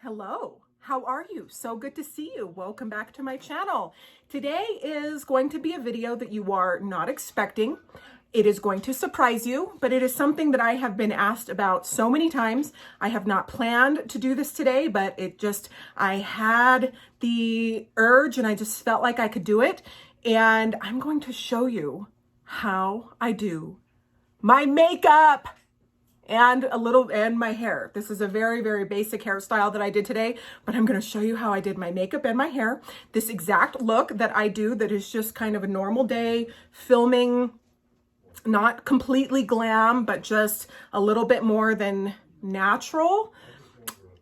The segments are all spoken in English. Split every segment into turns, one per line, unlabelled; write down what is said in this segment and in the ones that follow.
Hello, how are you? So good to see you. Welcome back to my channel. Today is going to be a video that you are not expecting. It is going to surprise you, but it is something that I have been asked about so many times. I have not planned to do this today, but I had the urge and I just felt like I could do it. And I'm going to show you how I do my makeup and my hair. This is a very, very basic hairstyle that I did today, but I'm gonna show you how I did my makeup and my hair. This exact look that I do that is just kind of a normal day filming, not completely glam, but just a little bit more than natural.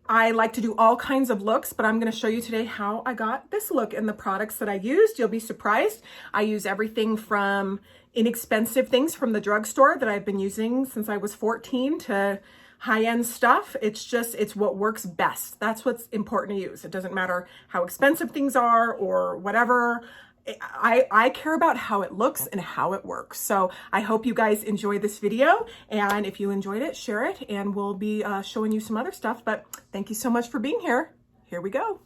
I like to do all kinds of looks, but I'm gonna show you today how I got this look and the products that I used. You'll be surprised. I use everything from inexpensive things from the drugstore that I've been using since I was 14 to high-end stuff. It's what works best. That's what's important to use. It doesn't matter how expensive things are or whatever. I care about how it looks and how it works. So I hope you guys enjoy this video. And if you enjoyed it, share it and we'll be showing you some other stuff. But thank you so much for being here. Here we go.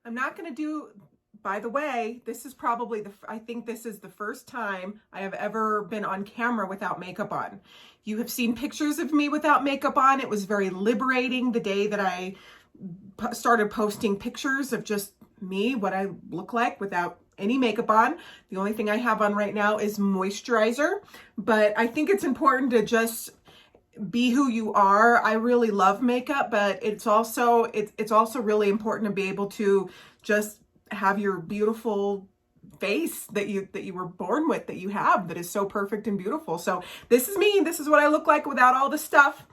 I'm not going to do, by the way, this is probably I think this is the first time I have ever been on camera without makeup on. You have seen pictures of me without makeup on. It was very liberating the day that I started posting pictures of just me, what I look like without any makeup on. The only thing I have on right now is moisturizer, but I think it's important to just be who you are. I really love makeup, but it's also really important to be able to just have your beautiful face that you were born with, that you have, that is so perfect and beautiful. So this is me. This is what I look like without all the stuff.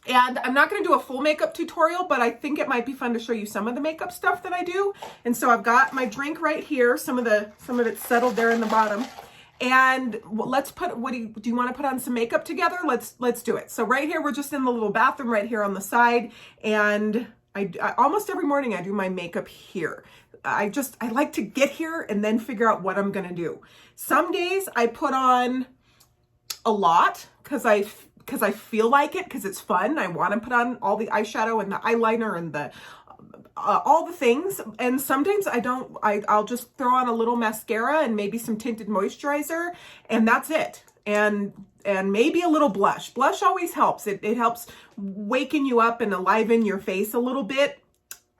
And I'm not going to do a full makeup tutorial, but I think it might be fun to show you some of the makeup stuff that I do. And so I've got my drink right here. Some of it's settled there in the bottom. And let's put, do you want to put on some makeup together? Let's do it. So right here, we're just in the little bathroom right here on the side. And I almost every morning I do my makeup here. I like to get here and then figure out what I'm going to do. Some days I put on a lot because I feel like it, because it's fun. I want to put on all the eyeshadow and the eyeliner and the all the things. And sometimes I don't. I'll just throw on a little mascara and maybe some tinted moisturizer, and that's it. And maybe a little blush. Blush always helps. It helps waken you up and enliven your face a little bit.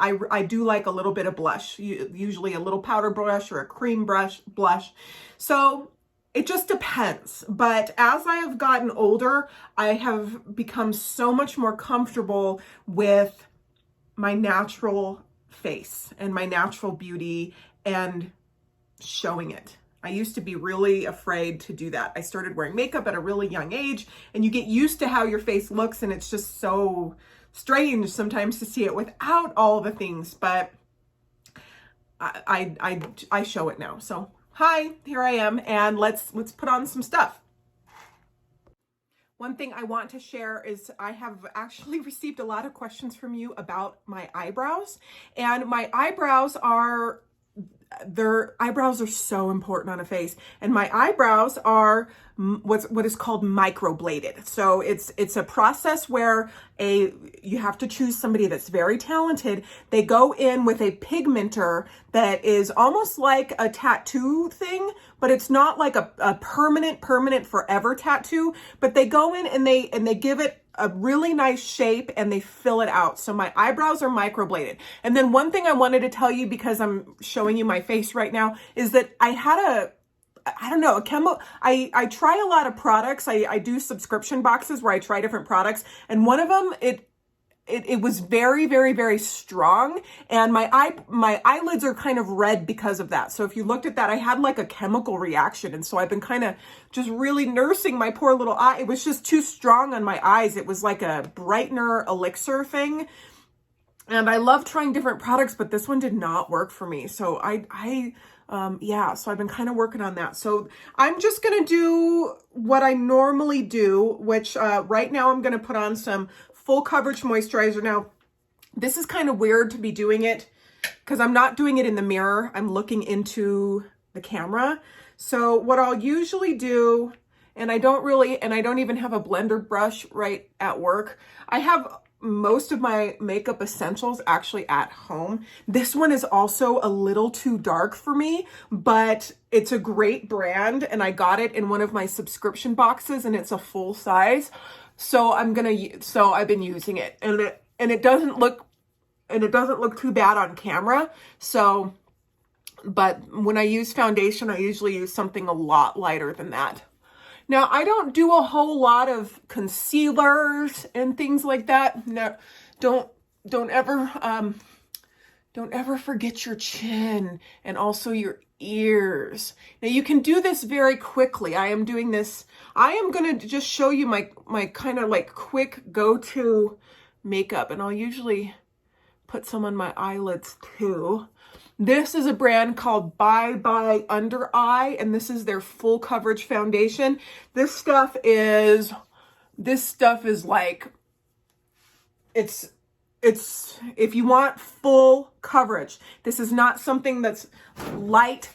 I do like a little bit of blush, usually a little powder brush or a cream blush. So it just depends. But as I have gotten older, I have become so much more comfortable with my natural face and my natural beauty and showing it. I used to be really afraid to do that. I started wearing makeup at a really young age, and you get used to how your face looks, and it's just so strange sometimes to see it without all the things, but I show it now. So hi, here I am, and let's put on some stuff. One thing I want to share is I have actually received a lot of questions from you about my eyebrows, and my eyebrows are so important on a face, and my eyebrows are what is called microbladed. So it's a process where you have to choose somebody that's very talented. They go in with a pigmenter that is almost like a tattoo thing, but it's not like a permanent forever tattoo, but they go in and they give it a really nice shape and they fill it out. So my eyebrows are microbladed. And then one thing I wanted to tell you, because I'm showing you my face right now, is that I had I try a lot of products. I do subscription boxes where I try different products, and one of them, it was very, very, very strong, and my eyelids are kind of red because of that. So if you looked at that, I had like a chemical reaction, and so I've been kind of just really nursing my poor little eye. It was just too strong on my eyes. It was like a brightener elixir thing, and I love trying different products, but this one did not work for me. So so I've been kind of working on that. So I'm just going to do what I normally do, which right now I'm going to put on some full coverage moisturizer. Now, this is kind of weird to be doing it because I'm not doing it in the mirror. I'm looking into the camera. So what I'll usually do, and I don't even have a blender brush right at work. I have most of my makeup essentials actually at home. This one is also a little too dark for me, but it's a great brand and I got it in one of my subscription boxes and it's a full size. So I've been using it and it doesn't look too bad on camera. So, but when I use foundation, I usually use something a lot lighter than that. Now, I don't do a whole lot of concealers and things like that. No, don't ever forget your chin and also your ears. Now, you can do this very quickly. I am doing this. I am going to just show you my kind of like quick go-to makeup, and I'll usually put some on my eyelids too. This is a brand called Bye Bye Under Eye, and this is their full coverage foundation. This stuff is like, it's if you want full coverage. This is not something that's light.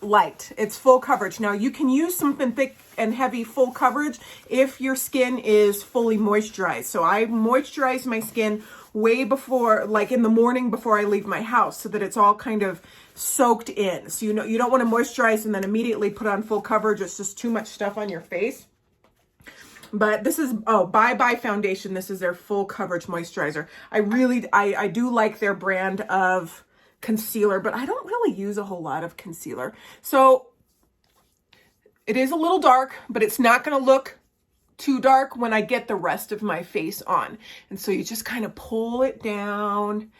It's full coverage. Now you can use something thick and heavy full coverage if your skin is fully moisturized. So I moisturize my skin way before, like in the morning before I leave my house, so that it's all kind of soaked in. So you don't want to moisturize and then immediately put on full coverage. It's just too much stuff on your face. But this is, Bye Bye Foundation. This is their full coverage moisturizer. I do like their brand of concealer, but I don't really use a whole lot of concealer. So it is a little dark, but it's not going to look too dark when I get the rest of my face on. And so you just kind of pull it down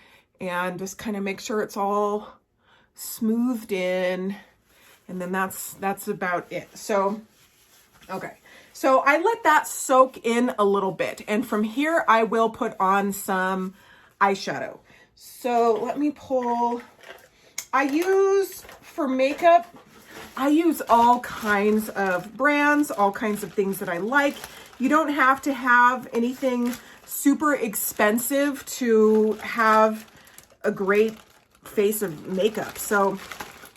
and just kind of make sure it's all smoothed in. And then that's about it. So, okay. So I let that soak in a little bit. And from here, I will put on some eyeshadow. So let me pull, for makeup, I use all kinds of brands, all kinds of things that I like. You don't have to have anything super expensive to have a great face of makeup. So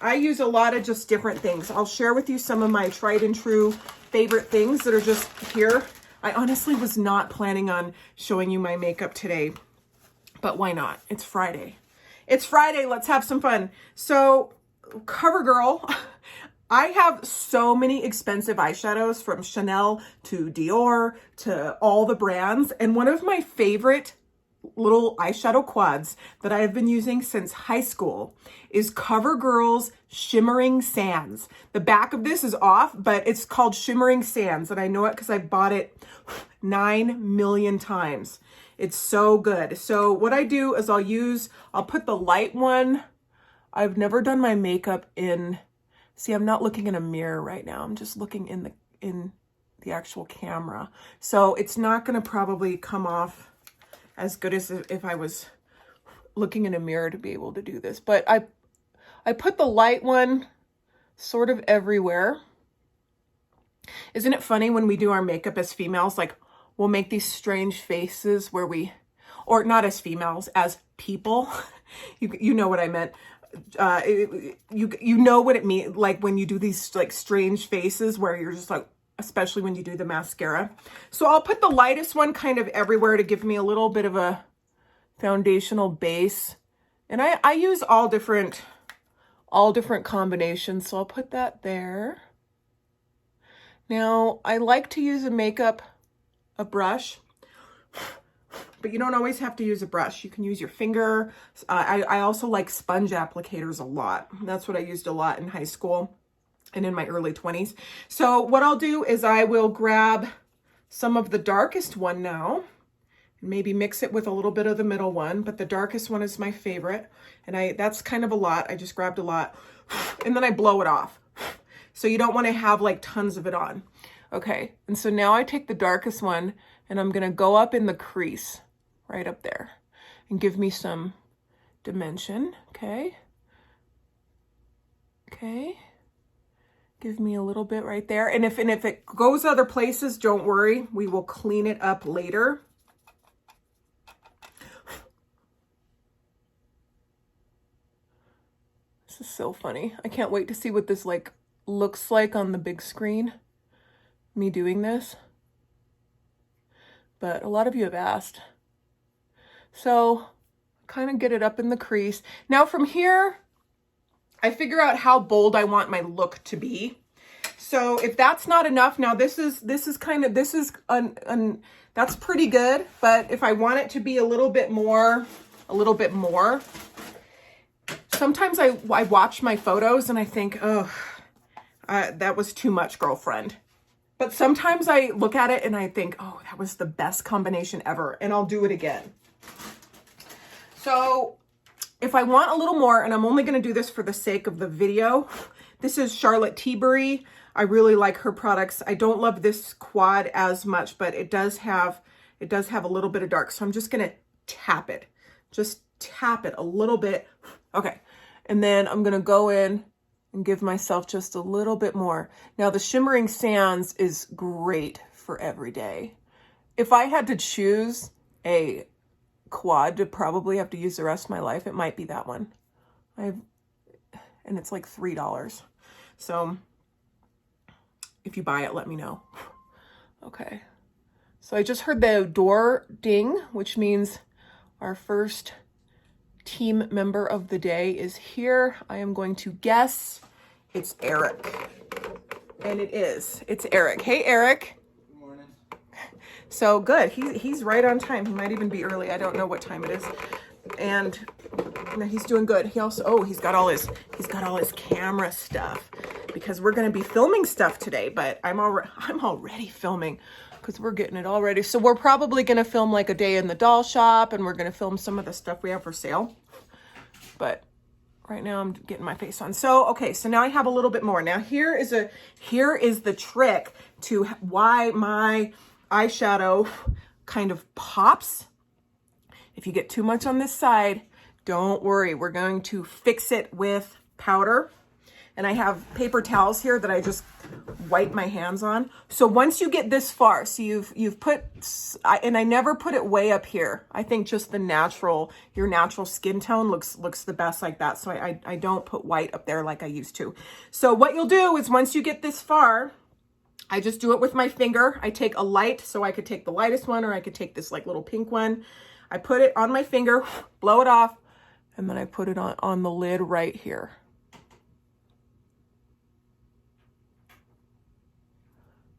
I use a lot of just different things. I'll share with you some of my tried and true favorite things that are just here. I honestly was not planning on showing you my makeup today, but why not? It's Friday. It's Friday. Let's have some fun. So CoverGirl, I have so many expensive eyeshadows from Chanel to Dior to all the brands. And one of my favorite little eyeshadow quads that I have been using since high school is CoverGirl's Shimmering Sands. The back of this is off, but it's called Shimmering Sands. And I know it because I bought it 9 million times. It's so good. So what I do is I'll put the light one. I've never done my makeup in, see, I'm not looking in a mirror right now. I'm just looking in the actual camera. So it's not going to probably come off as good as if I was looking in a mirror to be able to do this. But I put the light one sort of everywhere. Isn't it funny when we do our makeup as females, like we'll make these strange faces where or not as females, as people. You know what I meant. You know what it means, like when you do these like strange faces where you're just like, especially when you do the mascara. So I'll put the lightest one kind of everywhere to give me a little bit of a foundational base. And I use all different combinations. So I'll put that there. Now I like to use a brush, but you don't always have to use a brush. You can use your finger. I also like sponge applicators a lot. That's what I used a lot in high school and in my early 20s. So what I'll do is I will grab some of the darkest one now, and maybe mix it with a little bit of the middle one, but the darkest one is my favorite. And that's kind of a lot. I just grabbed a lot and then I blow it off. So you don't want to have like tons of it on. Okay. And so now I take the darkest one and I'm going to go up in the crease right up there and give me some dimension. Okay. Okay. Give me a little bit right there. And if it goes other places, don't worry. We will clean it up later. This is so funny. I can't wait to see what this like looks like on the big screen, me doing this. But a lot of you have asked So kind of get it up in the crease. Now from here, I figure out how bold I want my look to be. So if that's not enough, now that's pretty good. But if I want it to be a little bit more, sometimes I watch my photos and I think, oh, that was too much, girlfriend. But sometimes I look at it and I think, oh, that was the best combination ever. And I'll do it again. So if I want a little more, and I'm only going to do this for the sake of the video, this is Charlotte Tilbury. I really like her products. I don't love this quad as much, but it does have a little bit of dark. So I'm just going to tap it. Just tap it a little bit. Okay. And then I'm going to go in and give myself just a little bit more. Now the Shimmering Sands is great for every day. If I had to choose a quad to probably have to use the rest of my life, it might be that one. And it's like $3. So if you buy it, let me know. Okay. So I just heard the door ding, which means our first team member of the day is here. I am going to guess it's Eric. And it is. It's Eric. Hey, Eric.
Good morning.
So good. He's right on time. He might even be early. I don't know what time it is. And he's doing good. He also, he's got all his camera stuff because we're going to be filming stuff today, but I'm already filming because we're getting it all ready. So we're probably going to film like a day in the doll shop, and we're going to film some of the stuff we have for sale. But right now I'm getting my face on. So, okay, so now I have a little bit more. Now here is the trick to why my eyeshadow kind of pops. If you get too much on this side, don't worry. We're going to fix it with powder. And I have paper towels here that I just wipe my hands on. So once you get this far, so you've put, and I never put it way up here. I think just your natural skin tone looks the best like that. So I don't put white up there like I used to. So what you'll do is once you get this far, I just do it with my finger. I take a light, so I could take the lightest one, or I could take this like little pink one. I put it on my finger, blow it off, and then I put it on the lid right here.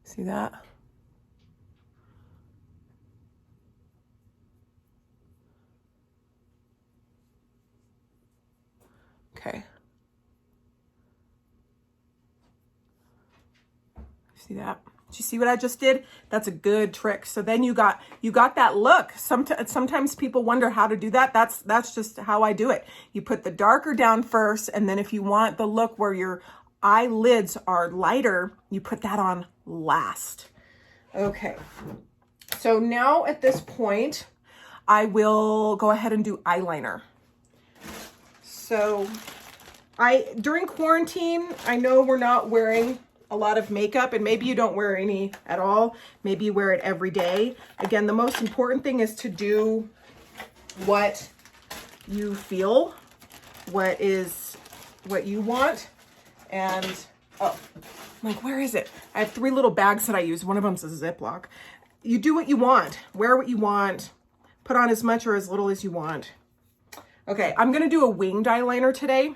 See that? Okay. See that? Did you see what I just did? That's a good trick. So then you got that look. Sometimes people wonder how to do that. That's just how I do it. You put the darker down first, and then if you want the look where your eyelids are lighter, you put that on last. Okay. So now at this point, I will go ahead and do eyeliner. So during quarantine, I know we're not wearing a lot of makeup, and maybe you don't wear any at all. Maybe you wear it every day. Again, the most important thing is to do what you feel, what you want. And, oh, I'm like, where is it? I have 3 little bags that I use. One of them's a Ziploc. You do what you want. Wear what you want. Put on as much or as little as you want. Okay, I'm going to do a winged eyeliner today.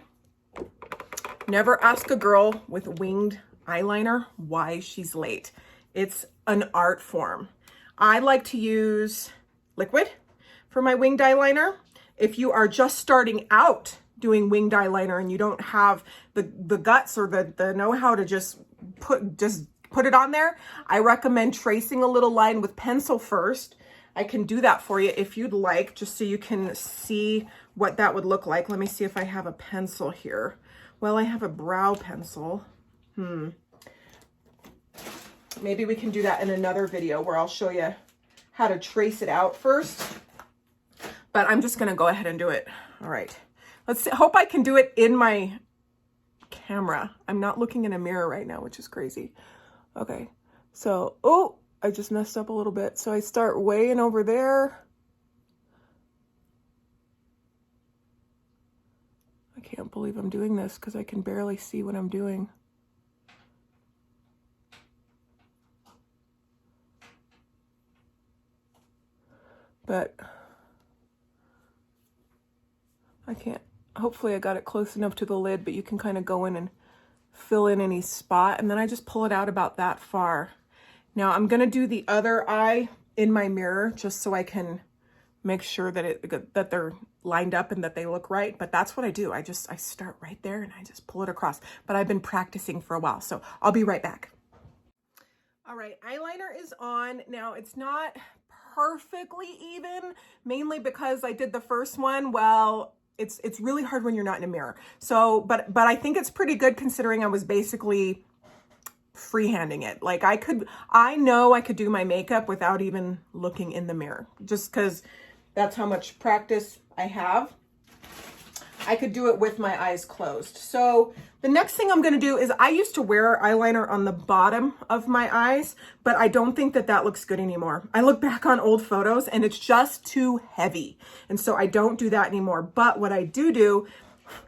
Never ask a girl with winged eyeliner why she's late. It's an art form. I like to use liquid for my winged eyeliner. If you are just starting out doing winged eyeliner and you don't have the guts or the know-how to just put it on there, I recommend tracing a little line with pencil first. I can do that for you if you'd like, just so you can see what that would look like. Let me see if I have a pencil here. Well, I have a brow pencil. Maybe we can do that in another video where I'll show you how to trace it out first. But I'm just going to go ahead and do it. All right. Let's see. Hope I can do it in my camera. I'm not looking in a mirror right now, which is crazy. Okay. So, oh, I just messed up a little bit. So I start way in over there. I can't believe I'm doing this because I can barely see what I'm doing. But I can't, hopefully I got it close enough to the lid, but you can kind of go in and fill in any spot, and then I just pull it out about that far. Now I'm gonna do the other eye in my mirror just so I can make sure that they're lined up and that they look right. But that's what I do. I start right there and I just pull it across. But I've been practicing for a while, so I'll be right back. All right, eyeliner is on. Now it's not perfectly even, mainly because I did the first one. Well, it's really hard when you're not in a mirror. So, but I think it's pretty good considering I was basically freehanding it. Like I know I could do my makeup without even looking in the mirror, just because that's how much practice I have. I could do it with my eyes closed. So the next thing I'm going to do is, I used to wear eyeliner on the bottom of my eyes, but I don't think that looks good anymore. I look back on old photos and it's just too heavy. And so I don't do that anymore. But what I do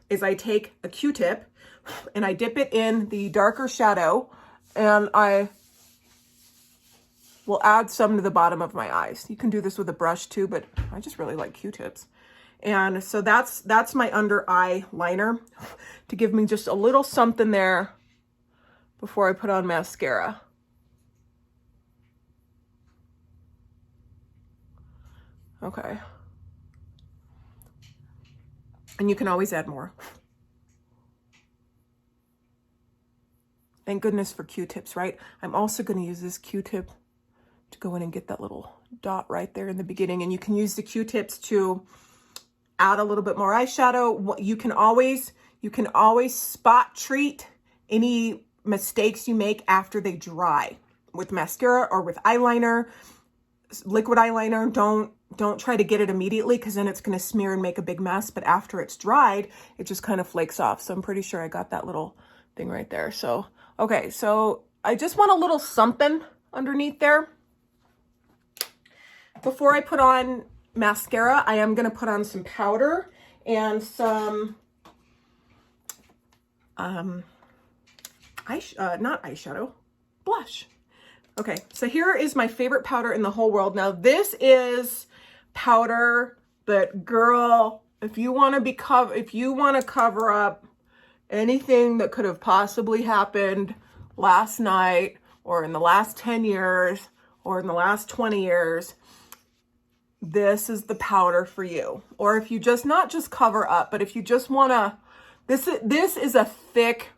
is I take a Q-tip and I dip it in the darker shadow, and I will add some to the bottom of my eyes. You can do this with a brush too, but I just really like Q-tips. And so that's my under eye liner to give me just a little something there before I put on mascara. Okay. And you can always add more. Thank goodness for Q-tips, right? I'm also going to use this Q-tip to go in and get that little dot right there in the beginning. And you can use the Q-tips to add a little bit more eyeshadow. You can always spot treat any mistakes you make after they dry with mascara or with eyeliner, liquid eyeliner. Don't try to get it immediately, because then it's going to smear and make a big mess. But after it's dried, it just kind of flakes off. So I'm pretty sure I got that little thing right there. So, okay. So I just want a little something underneath there. Before I put on mascara, I am going to put on some powder and some, not eyeshadow, blush. Okay, so here is my favorite powder in the whole world. Now this is powder that, girl, if you want to cover up anything that could have possibly happened last night or in the last 10 years or in the last 20 years, this is the powder for you. Or if you just, not just cover up, but if you just want to, this is a thick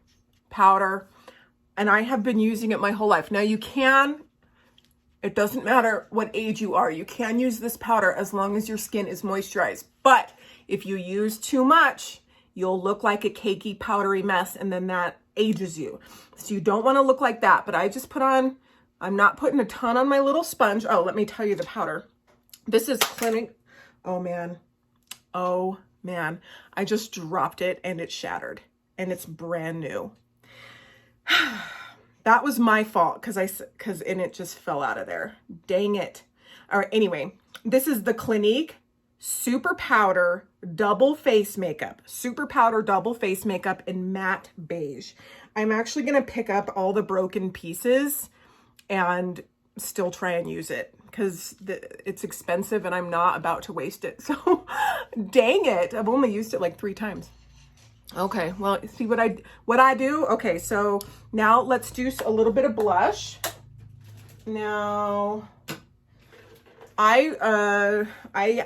powder, and I have been using it my whole life. Now it doesn't matter what age you are, you can use this powder as long as your skin is moisturized. But if you use too much, you'll look like a cakey, powdery mess, and then that ages you. So you don't want to look like that. But I just put on, I'm not putting a ton on my little sponge. Oh, let me tell you the powder. This is Clinic. Oh man. I just dropped it and it shattered, and it's brand new. That was my fault, because it just fell out of there. Dang it. All right. Anyway, this is the Clinique Super Powder Double Face Makeup. Super Powder Double Face Makeup in matte beige. I'm actually going to pick up all the broken pieces and still try and use it, because it's expensive and I'm not about to waste it. So dang it. I've only used it like 3 times. Okay, well, see what I do? Okay, so now let's do a little bit of blush. Now, I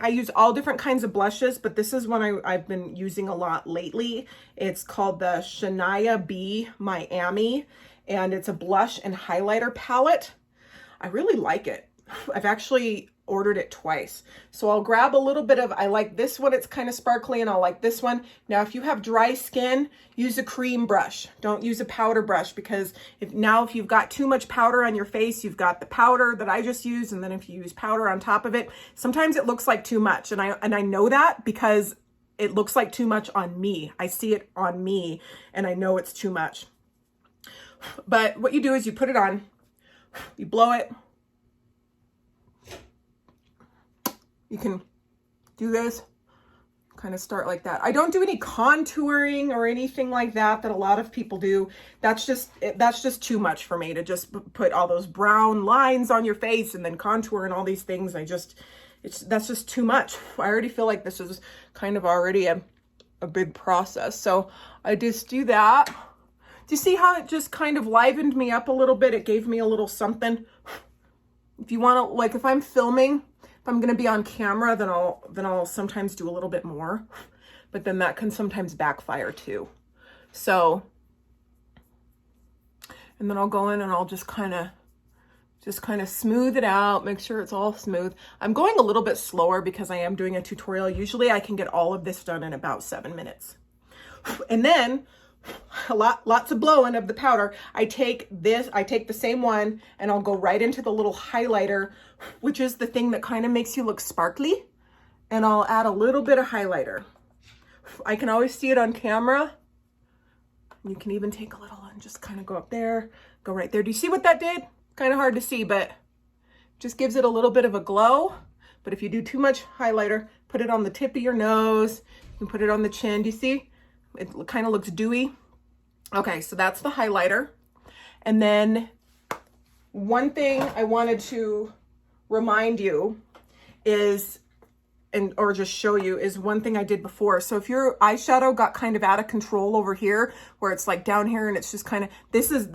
use all different kinds of blushes, but this is one I've been using a lot lately. It's called the Shania B Miami, and it's a blush and highlighter palette. I really like it. I've actually ordered it twice. So I'll grab a little bit of, I like this one, it's kind of sparkly, and I'll like this one. Now, if you have dry skin, use a cream brush. Don't use a powder brush, because if you've got too much powder on your face, you've got the powder that I just used, and then if you use powder on top of it, sometimes it looks like too much. And I know that because it looks like too much on me. I see it on me and I know it's too much. But what you do is you put it on, you blow it. You can do this, kind of start like that. I don't do any contouring or anything like that a lot of people do. That's just too much for me to just put all those brown lines on your face and then contour and all these things. That's just too much. I already feel like this is kind of already a a big process. So I just do that. Do you see how it just kind of livened me up a little bit? It gave me a little something. If you want to, like, if I'm filming, if I'm going to be on camera, then I'll sometimes do a little bit more, but then that can sometimes backfire too. So, and then I'll go in and I'll just kind of smooth it out, make sure it's all smooth. I'm going a little bit slower because I am doing a tutorial. Usually I can get all of this done in about 7 minutes. And then lots of blowing of the powder. I take the same one and I'll go right into the little highlighter, which is the thing that kind of makes you look sparkly. And I'll add a little bit of highlighter. I can always see it on camera. You can even take a little and just kind of go up there, go right there. Do you see what that did? Kind of hard to see, but just gives it a little bit of a glow. But if you do too much highlighter, put it on the tip of your nose and put it on the chin. Do you see? It kind of looks dewy. Okay, so that's the highlighter. And then one thing I wanted to remind you is, or just show you, is one thing I did before. So if your eyeshadow got kind of out of control over here, where it's like down here and it's just kind of, this is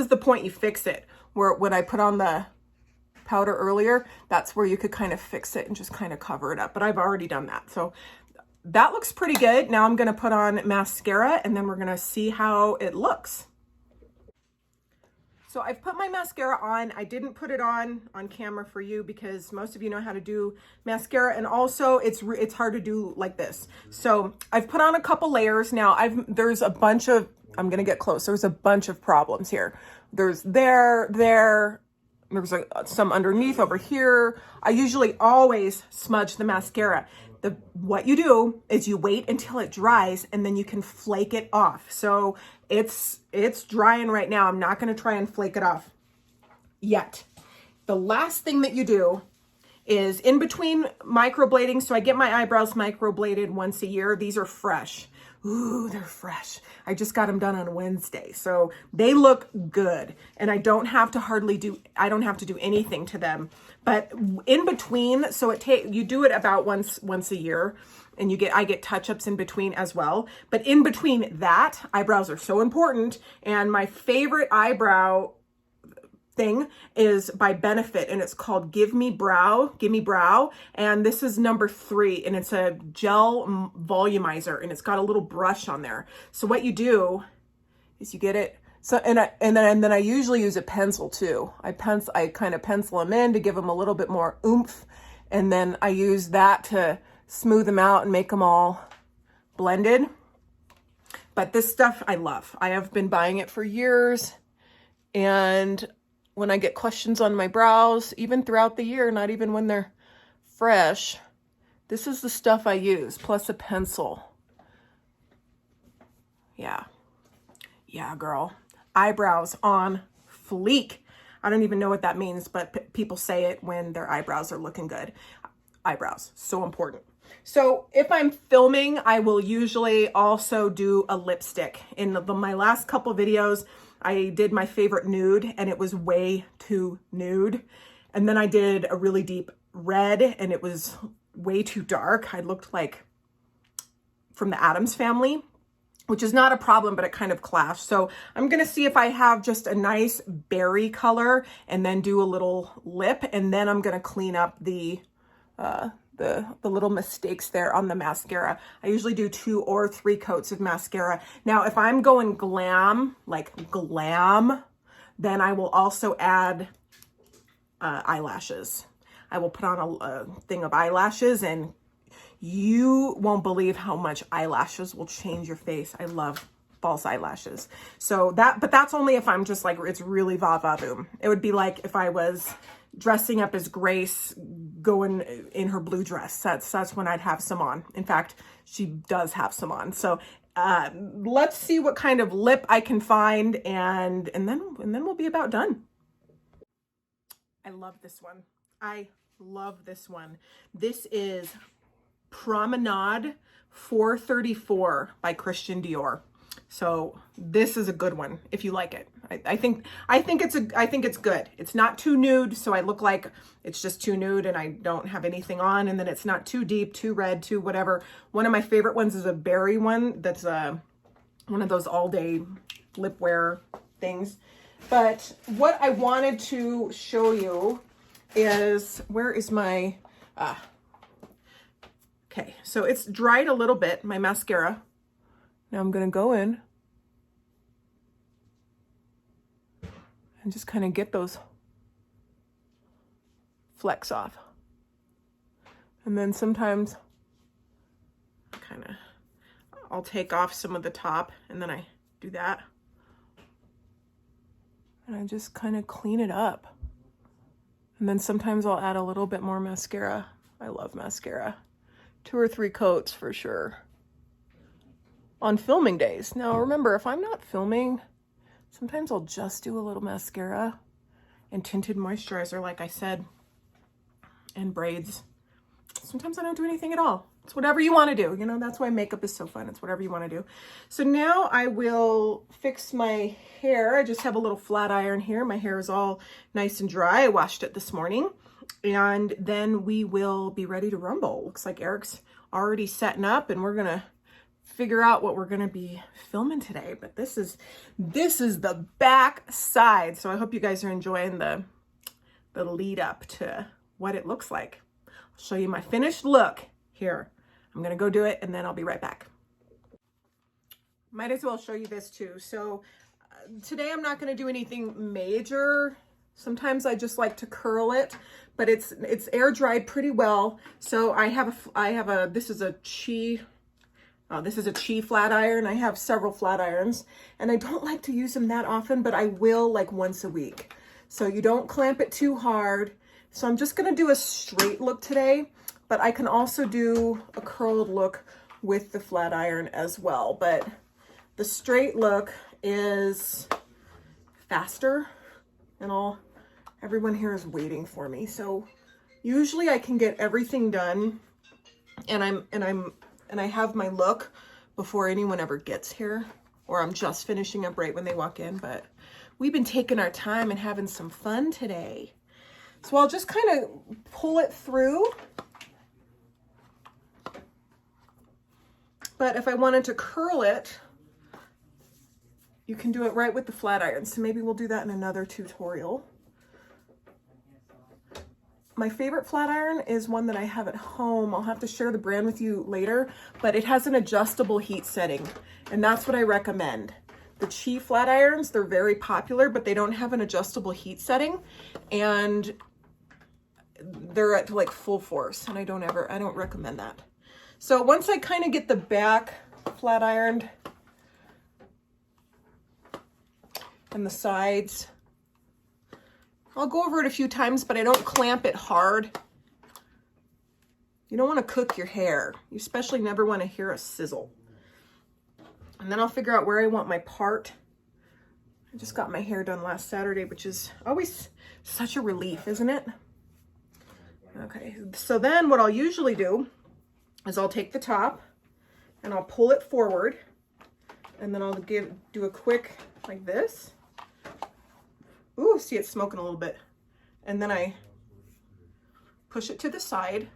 the point you fix it. Where when I put on the powder earlier, that's where you could kind of fix it and just kind of cover it up. But I've already done that. So that looks pretty good. Now I'm going to put on mascara and then we're going to see how it looks. So I've put my mascara on. I didn't put it on camera for you because most of you know how to do mascara, and also it's hard to do like this. So I've put on a couple layers. Now there's a bunch of, I'm going to get close. There's a bunch of problems here. There's there's some underneath over here. I usually always smudge the mascara. What you do is you wait until it dries and then you can flake it off. So it's drying right now. I'm not going to try and flake it off yet. The last thing that you do is in between microblading. So I get my eyebrows microbladed once a year. These are fresh. Ooh, they're fresh. I just got them done on Wednesday. So they look good and I don't have to do anything to them. But in between, so you do it about once a year, and I get touch-ups in between as well. But in between that, eyebrows are so important. And my favorite eyebrow thing is by Benefit, and it's called Give Me Brow. And this is number 3, and it's a gel volumizer, and it's got a little brush on there. So what you do is you get it. So, and then I usually use a pencil too. I kind of pencil them in to give them a little bit more oomph. And then I use that to smooth them out and make them all blended. But this stuff I love. I have been buying it for years. And when I get questions on my brows, even throughout the year, not even when they're fresh, this is the stuff I use, plus a pencil. Yeah, girl. Eyebrows on fleek. I don't even know what that means, but people say it when their eyebrows are looking good. Eyebrows, so important. So if I'm filming, I will usually also do a lipstick. In my last couple videos, I did my favorite nude and it was way too nude. And then I did a really deep red and it was way too dark. I looked like from the Addams Family, which is not a problem, but it kind of clashed. So I'm going to see if I have just a nice berry color and then do a little lip. And then I'm going to clean up the little mistakes there on the mascara. I usually do 2 or 3 coats of mascara. Now, if I'm going glam, then I will also add eyelashes. I will put on a thing of eyelashes, and you won't believe how much eyelashes will change your face. I love false eyelashes. So but that's only if I'm just like, it's really va-va-voom. It would be like if I was dressing up as Grace going in her blue dress. That's when I'd have some on. In fact, she does have some on. So let's see what kind of lip I can find, and then we'll be about done. I love this one. I love this one. This is Promenade 434 by Christian Dior. So this is a good one if you like it. I think it's good. It's not too nude, so I look like it's just too nude and I don't have anything on, and then it's not too deep, too red, too whatever. One of my favorite ones is a berry one. That's one of those all-day lip wear things. But what I wanted to show you is, where is my, okay, so it's dried a little bit, my mascara. Now I'm going to go in and just kind of get those flecks off. And then sometimes I'll take off some of the top, and then I do that. And I just kind of clean it up. And then sometimes I'll add a little bit more mascara. I love mascara. 2 or 3 coats for sure. On filming days. Now remember, if I'm not filming, sometimes I'll just do a little mascara and tinted moisturizer, like I said, and braids. Sometimes I don't do anything at all. It's whatever you want to do. You know, that's why makeup is so fun. It's whatever you want to do. So now I will fix my hair. I just have a little flat iron here. My hair is all nice and dry. I washed it this morning. And then we will be ready to rumble. Looks like Eric's already setting up, and we're going to figure out what we're going to be filming today. But this is the back side. So I hope you guys are enjoying the lead up to what it looks like. I'll show you my finished look here. I'm going to go do it, and then I'll be right back. Might as well show you this too. So today I'm not going to do anything major. Sometimes I just like to curl it, but it's air dried pretty well. So I have a this is a Chi flat iron. I have several flat irons, and I don't like to use them that often, but I will like once a week. So you don't clamp it too hard. So I'm just going to do a straight look today, but I can also do a curled look with the flat iron as well. But the straight look is faster, and everyone here is waiting for me. So usually I can get everything done, and I have my look before anyone ever gets here, or I'm just finishing up right when they walk in. But we've been taking our time and having some fun today. So I'll just kind of pull it through. But if I wanted to curl it, you can do it right with the flat iron. So maybe we'll do that in another tutorial. My favorite flat iron is one that I have at home. I'll have to share the brand with you later, but it has an adjustable heat setting, and that's what I recommend. The Chi flat irons, they're very popular, but they don't have an adjustable heat setting, and they're at like full force, and I don't recommend that. So once I kind of get the back flat ironed and the sides, I'll go over it a few times, but I don't clamp it hard. You don't want to cook your hair. You especially never want to hear a sizzle. And then I'll figure out where I want my part. I just got my hair done last Saturday, which is always such a relief, isn't it? Okay, so then what I'll usually do is I'll take the top and I'll pull it forward, and then I'll do a quick like this. Ooh, see, it's smoking a little bit. And then I push it to the side.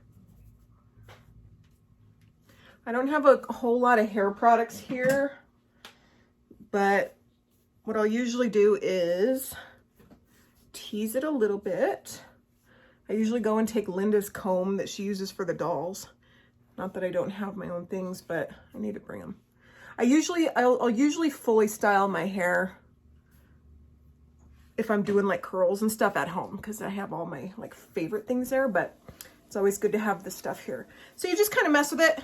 I don't have a whole lot of hair products here, but what I'll usually do is tease it a little bit. I usually go and take Linda's comb that she uses for the dolls. Not that I don't have my own things, but I need to bring them. I'll usually fully style my hair if I'm doing like curls and stuff at home, because I have all my like favorite things there, but it's always good to have this stuff here. So you just kind of mess with it.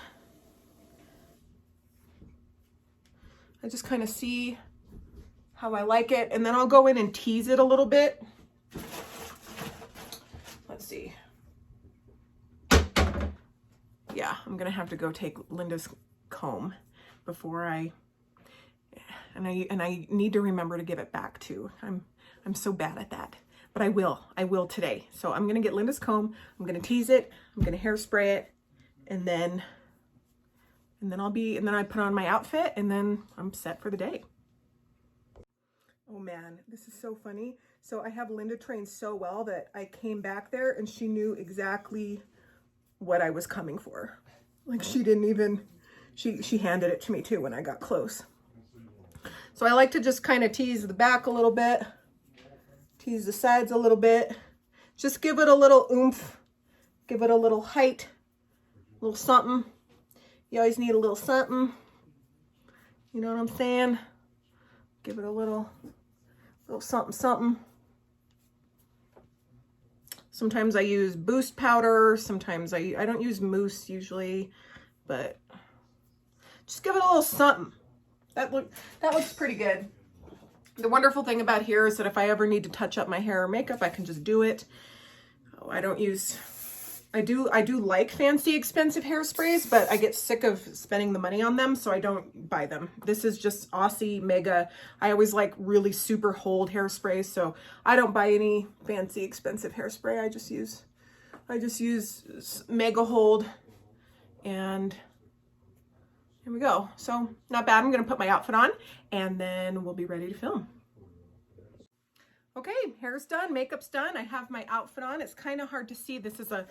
I just kind of see how I like it, and then I'll go in and tease it a little bit. Let's see. Yeah, I'm gonna have to go take Linda's comb before I need to remember to give it back too. I'm so bad at that, but I will today. So I'm gonna get Linda's comb, I'm gonna tease it, I'm gonna hairspray it, and then and then I put on my outfit, and then I'm set for the day. Oh man, this is so funny. So I have Linda trained so well that I came back there and she knew exactly what I was coming for. Like she didn't even, she handed it to me too when I got close. So I like to just kind of tease the back a little bit, tease the sides a little bit, just give it a little oomph, give it a little height, a little something. You always need a little something. You know what I'm saying? Give it a little something, something. Sometimes I use boost powder. Sometimes I don't use mousse usually, but just give it a little something. That looks pretty good. The wonderful thing about here is that if I ever need to touch up my hair or makeup, I can just do it. Oh, I do like fancy expensive hairsprays, but I get sick of spending the money on them, so I don't buy them. This is just Aussie Mega. I always like really super hold hairsprays, so I don't buy any fancy expensive hairspray. I just use Mega Hold, and here we go. So not bad. I'm gonna put my outfit on and then we'll be ready to film. Okay, hair's done, makeup's done. I have my outfit on. It's kind of hard to see. This is a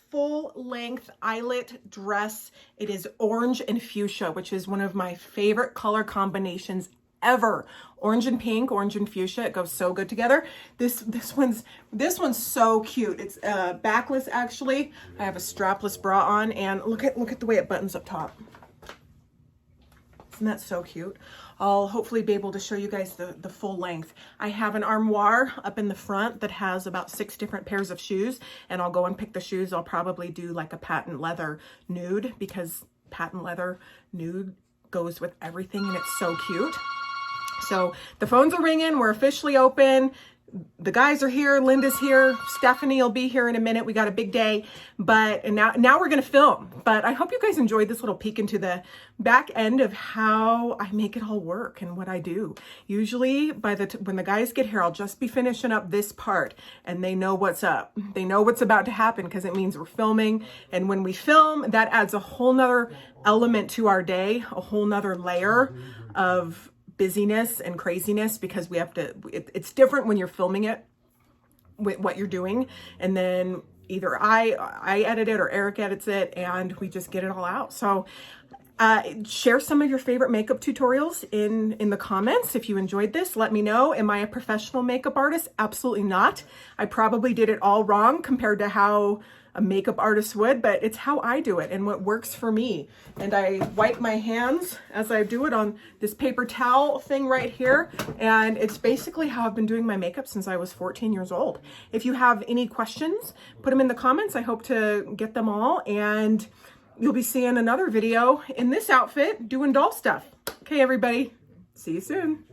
full length eyelet dress. It is orange and fuchsia, which is one of my favorite color combinations ever. Orange and pink, orange and fuchsia. It goes so good together. This one's so cute. It's backless actually. I have a strapless bra on, and look at the way it buttons up top. Isn't that so cute? I'll hopefully be able to show you guys the full length. I have an armoire up in the front that has about 6 different pairs of shoes, and I'll go and pick the shoes. I'll probably do like a patent leather nude, because patent leather nude goes with everything and it's so cute. So the phones are ringing. We're officially open. The guys are here. Linda's here. Stephanie will be here in a minute. We got a big day, and now we're going to film. But I hope you guys enjoyed this little peek into the back end of how I make it all work and what I do. Usually when the guys get here, I'll just be finishing up this part and they know what's up. They know what's about to happen because it means we're filming. And when we film, that adds a whole nother element to our day, a whole nother layer of busyness and craziness, because we have to, it's different when you're filming it with what you're doing, and then either I edit it or Eric edits it, and we just get it all out. So share some of your favorite makeup tutorials in the comments. If you enjoyed this, let me know. Am I a professional makeup artist? Absolutely not. I probably did it all wrong compared to how a makeup artist would, but it's how I do it and what works for me. And I wipe my hands as I do it on this paper towel thing right here. And it's basically how I've been doing my makeup since I was 14 years old. If you have any questions, put them in the comments. I hope to get them all. And you'll be seeing another video in this outfit doing doll stuff. Okay, everybody. See you soon.